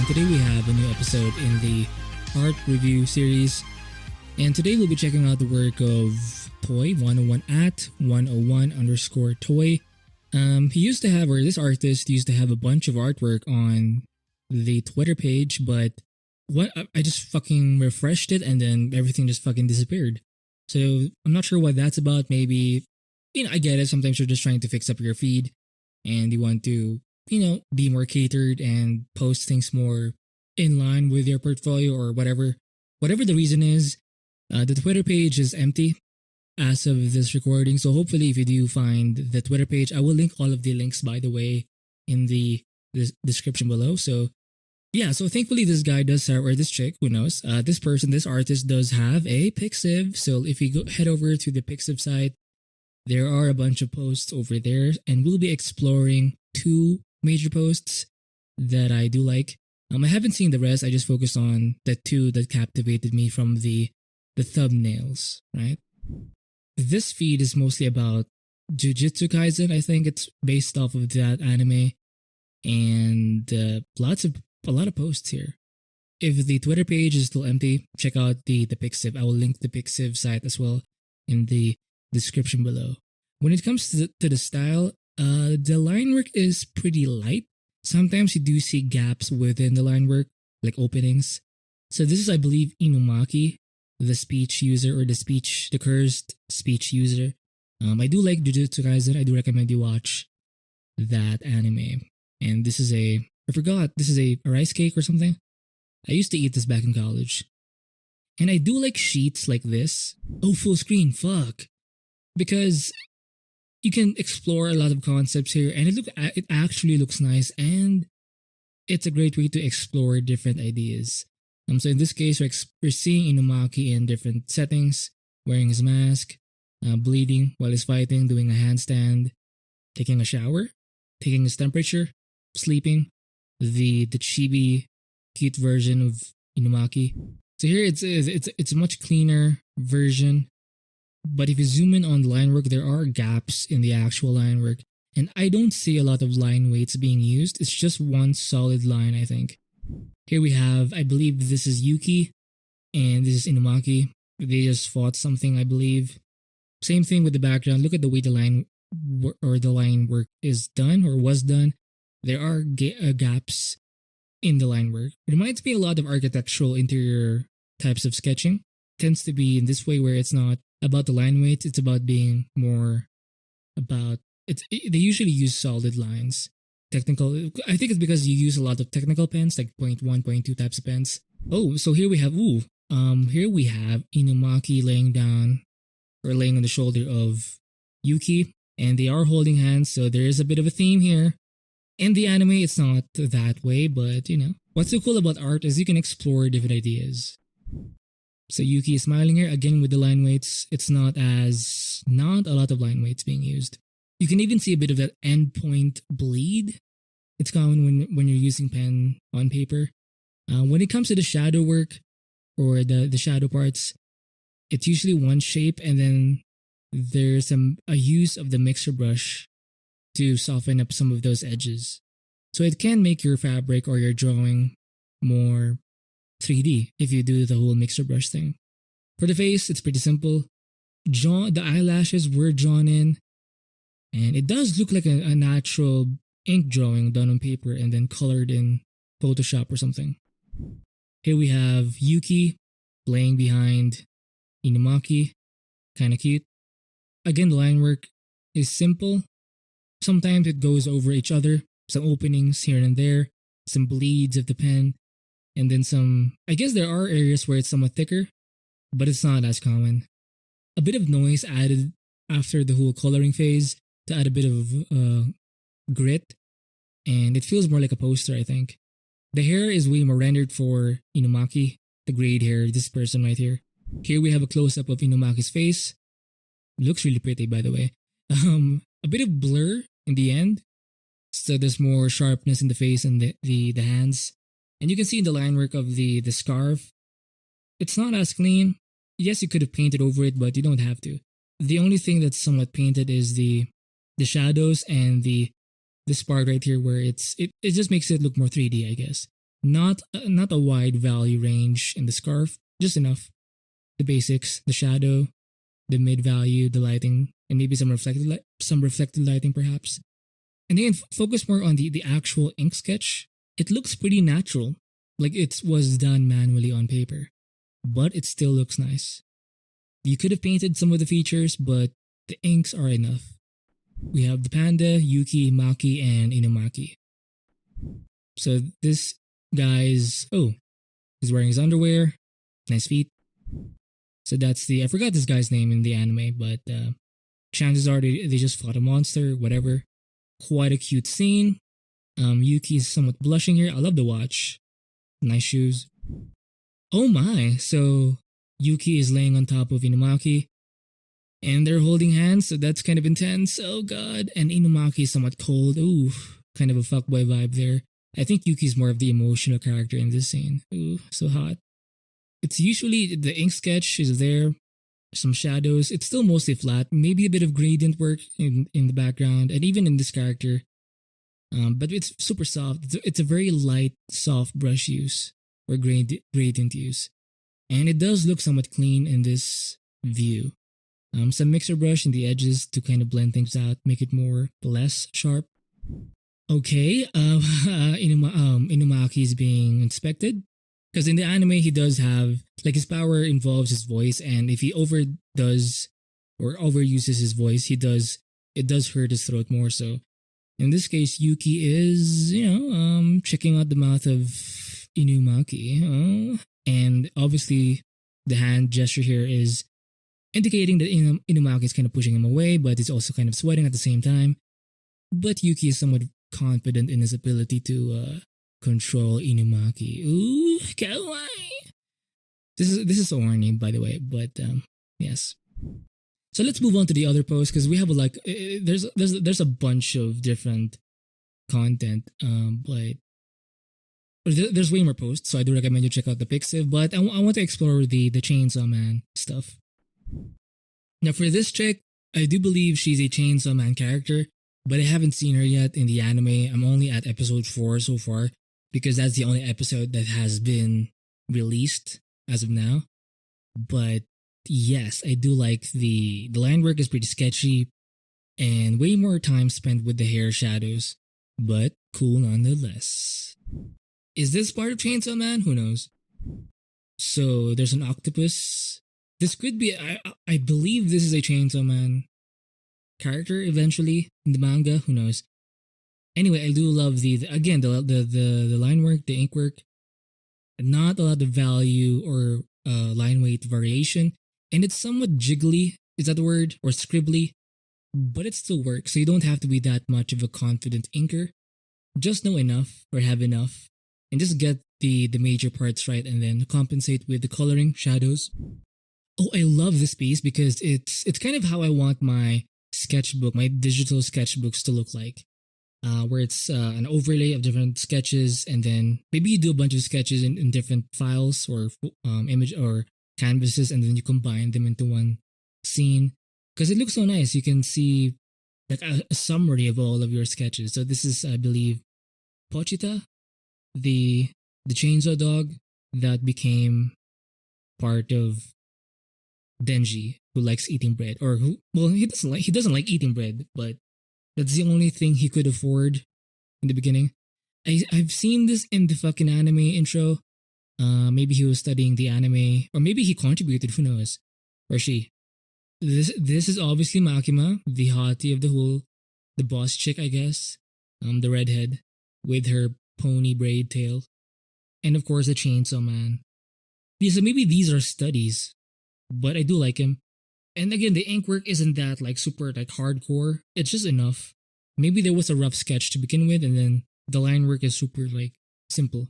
today we have a new episode in the art review series. And today we'll be checking out the work of Toy 101 at 101 underscore Toy. He used to have, or this artist used to have a bunch of artwork on the Twitter page, but I just fucking refreshed it and then everything just fucking disappeared. So I'm not sure what that's about. Maybe, I get it. Sometimes you're just trying to fix up your feed and you want to, be more catered and post things more in line with your portfolio or whatever. Whatever the reason is, the Twitter page is empty as of this recording. So hopefully if you do find the Twitter page, I will link all of the links, by the way, in the description below. So yeah, so thankfully this guy does have, or this chick, who knows, this artist does have a Pixiv. So if you head over to the Pixiv site, there are a bunch of posts over there and we'll be exploring two major posts that I do like. I haven't seen the rest. I just focused on the two that captivated me from the thumbnails, right? This feed is mostly about Jujutsu Kaisen. I think it's based off of that anime, and a lot of posts here. If the Twitter page is still empty, check out the Pixiv. I will link the Pixiv site as well in the description below. When it comes to the style, the line work is pretty light. Sometimes you do see gaps within the line work, like openings. So this is, I believe, Inumaki, the speech user, or the cursed speech user. I do like Jujutsu Kaisen. I do recommend you watch that anime. And this is this is a rice cake or something. I used to eat this back in college. And I do like sheets like this. Oh, full screen, fuck. Because you can explore a lot of concepts here, and it actually looks nice, and it's a great way to explore different ideas. So in this case, we're seeing Inumaki in different settings, wearing his mask, bleeding while he's fighting, doing a handstand, taking a shower, taking his temperature, sleeping, the chibi cute version of Inumaki. So here it's a much cleaner version. But if you zoom in on the line work, there are gaps in the actual line work. And I don't see a lot of line weights being used. It's just one solid line, I think. Here we have, I believe this is Yuki, and this is Inumaki. They just fought something, I believe. Same thing with the background. Look at the way the line work is done or was done. There are gaps in the line work. It reminds me a lot of architectural interior types of sketching. It tends to be in this way where it's not about the line weights, it's about being more about they usually use solid lines. Technical, I think it's because you use a lot of technical pens, like 0.1, 0.2 types of pens. Oh, so here we have Inumaki laying down or laying on the shoulder of Yuki, and they are holding hands, so there is a bit of a theme here. In the anime, it's not that way, but what's so cool about art is you can explore different ideas. So Yuki is smiling here, again with the line weights. It's not a lot of line weights being used. You can even see a bit of that endpoint bleed. It's common when you're using pen on paper. When it comes to the shadow work or the shadow parts, it's usually one shape, and then there's a use of the mixer brush to soften up some of those edges. So it can make your fabric or your drawing more 3D if you do the whole mixer brush thing. For the face, it's pretty simple. The eyelashes were drawn in, and it does look like a natural ink drawing done on paper and then colored in Photoshop or something. Here we have Yuki laying behind Inumaki, kinda cute. Again, the line work is simple. Sometimes it goes over each other, some openings here and there, some bleeds of the pen, and then I guess there are areas where it's somewhat thicker, but it's not as common. A bit of noise added after the whole coloring phase to add a bit of grit, and it feels more like a poster, I think. The hair is way more rendered for Inumaki, the grayed hair, this person right here. Here we have a close-up of Inumaki's face. It looks really pretty, by the way. A bit of blur in the end, so there's more sharpness in the face and the hands. And you can see in the line work of the scarf, it's not as clean. Yes, you could have painted over it, but you don't have to. The only thing that's somewhat painted is the shadows and this part right here where it just makes it look more 3D, I guess. Not a wide value range in the scarf, just enough. The basics, the shadow, the mid value, the lighting, and maybe some reflected lighting perhaps. And then focus more on the actual ink sketch. It looks pretty natural, like it was done manually on paper, but it still looks nice. You could have painted some of the features, but the inks are enough. We have the panda, Yuki, Maki, and Inumaki. So this guy's he's wearing his underwear, nice feet. So that's I forgot this guy's name in the anime, but chances are they just fought a monster, whatever. Quite a cute scene. Yuki is somewhat blushing here. I love the watch. Nice shoes. Oh my, so Yuki is laying on top of Inumaki. And they're holding hands, so that's kind of intense. Oh god. And Inumaki is somewhat cold. Ooh, kind of a fuckboy vibe there. I think Yuki's more of the emotional character in this scene. Ooh, so hot. It's usually the ink sketch is there, some shadows. It's still mostly flat, maybe a bit of gradient work in the background, and even in this character. But it's super soft. It's a very light, soft brush use or gradient use, and it does look somewhat clean in this view. Some mixer brush in the edges to kind of blend things out, make it less sharp. Okay, Inumaki is being inspected. Because in the anime, he does have, like, his power involves his voice, and if he overdoes or overuses his voice, it does hurt his throat more. So in this case, Yuki is, checking out the mouth of Inumaki. And obviously, the hand gesture here is indicating that Inumaki is kind of pushing him away, but he's also kind of sweating at the same time. But Yuki is somewhat confident in his ability to control Inumaki. Ooh, kawaii. This is so horny, by the way, but yes. So let's move on to the other post because we have there's a bunch of different content, but there's way more posts, so I do recommend you check out the Pixiv. But I want to explore the Chainsaw Man stuff. Now for this chick, I do believe she's a Chainsaw Man character, but I haven't seen her yet in the anime. I'm only at episode 4 so far, because that's the only episode that has been released as of now. But yes, I do like the line work is pretty sketchy and way more time spent with the hair shadows, but cool nonetheless. Is this part of Chainsaw Man? Who knows? So there's an octopus. This could be, I believe this is a Chainsaw Man character eventually in the manga. Who knows? Anyway, I do love the line work, the ink work. Not a lot of value or line weight variation, and it's somewhat jiggly. Is that the word? Or scribbly? But it still works. So you don't have to be that much of a confident inker. Just know enough or have enough, and just get the major parts right, and then compensate with the coloring, shadows. Oh, I love this piece because it's kind of how I want my sketchbook, my digital sketchbooks to look like. Where it's an overlay of different sketches, and then maybe you do a bunch of sketches in different files or image or canvases, and then you combine them into one scene because it looks so nice. You can see like a summary of all of your sketches. So this is, I believe, Pochita, the chainsaw dog that became part of Denji, who likes eating bread, or he doesn't like eating bread, but that's the only thing he could afford in the beginning. I've seen this in the fucking anime intro. Maybe he was studying the anime, or maybe he contributed. Who knows? Or she. This is obviously Makima, the hottie of the boss chick, I guess. The redhead with her pony braid tail, and of course the Chainsaw Man. Yeah, so maybe these are studies, but I do like him. And again, the ink work isn't that like super like hardcore. It's just enough. Maybe there was a rough sketch to begin with, and then the line work is super like simple.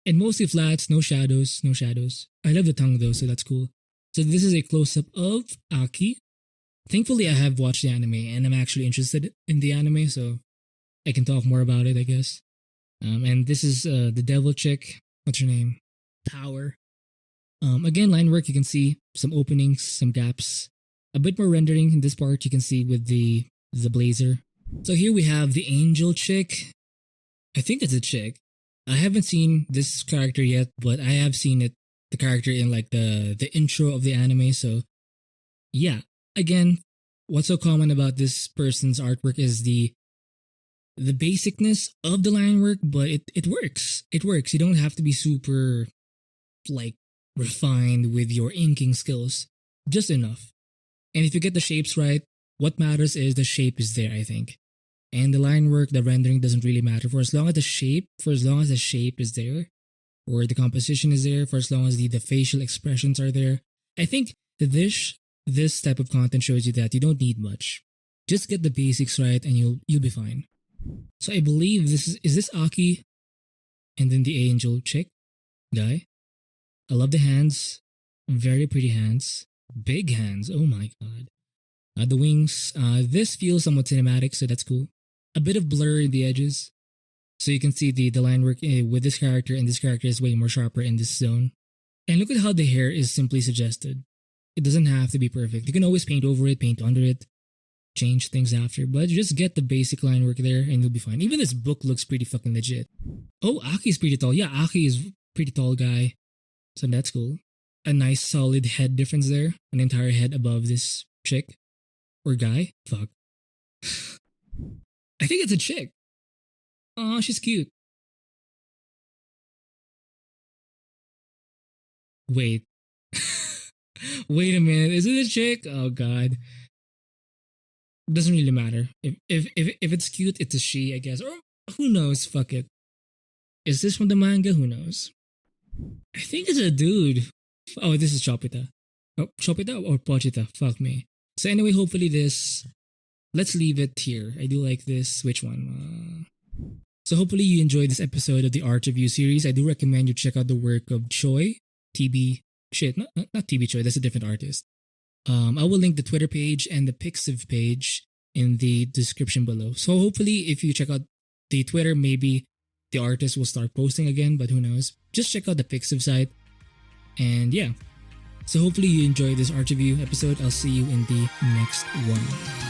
And mostly flats, no shadows. I love the tongue though, so that's cool. So this is a close-up of Aki. Thankfully, I have watched the anime, and I'm actually interested in the anime, so I can talk more about it, I guess. And this is the devil chick. What's her name? Power. Again, line work, you can see some openings, some gaps. A bit more rendering in this part you can see with the blazer. So here we have the angel chick. I think it's a chick. I haven't seen this character yet, but I have seen the character in like the intro of the anime. So yeah, again, what's so common about this person's artwork is the basicness of the line work, but it works. It works. You don't have to be super like refined with your inking skills. Just enough. And if you get the shapes right, what matters is the shape is there, I think. And the line work, the rendering doesn't really matter for as long as the shape is there, or the composition is there, for as long as the facial expressions are there. I think this type of content shows you that you don't need much. Just get the basics right and you'll be fine. So I believe is this Aki and then the angel chick guy. I love the hands. Very pretty hands. Big hands. Oh my god. The wings. This feels somewhat cinematic, so that's cool. A bit of blur in the edges. So you can see the line work with this character, and this character is way more sharper in this zone. And look at how the hair is simply suggested. It doesn't have to be perfect. You can always paint over it, paint under it, change things after, but just get the basic line work there and you'll be fine. Even this book looks pretty fucking legit. Oh, Aki's pretty tall. Yeah, Aki is pretty tall guy. So that's cool. A nice solid head difference there. An entire head above this chick. Or guy. Fuck. I think it's a chick. Aw, she's cute. Wait. Wait a minute. Is it a chick? Oh god. Doesn't really matter. If it's cute, it's a she, I guess. Or who knows? Fuck it. Is this from the manga? Who knows? I think it's a dude. Oh, this is Chopita. Oh, Chopita or Pochita? Fuck me. So anyway, hopefully this. Let's leave it here. I do like this. Which one? So hopefully you enjoyed this episode of the Art Review series. I do recommend you check out the work of Choi. TB. Shit, not TB Choi. That's a different artist. I will link the Twitter page and the Pixiv page in the description below. So hopefully if you check out the Twitter, maybe the artist will start posting again, but who knows. Just check out the Pixiv site. And yeah. So hopefully you enjoyed this art review episode. I'll see you in the next one.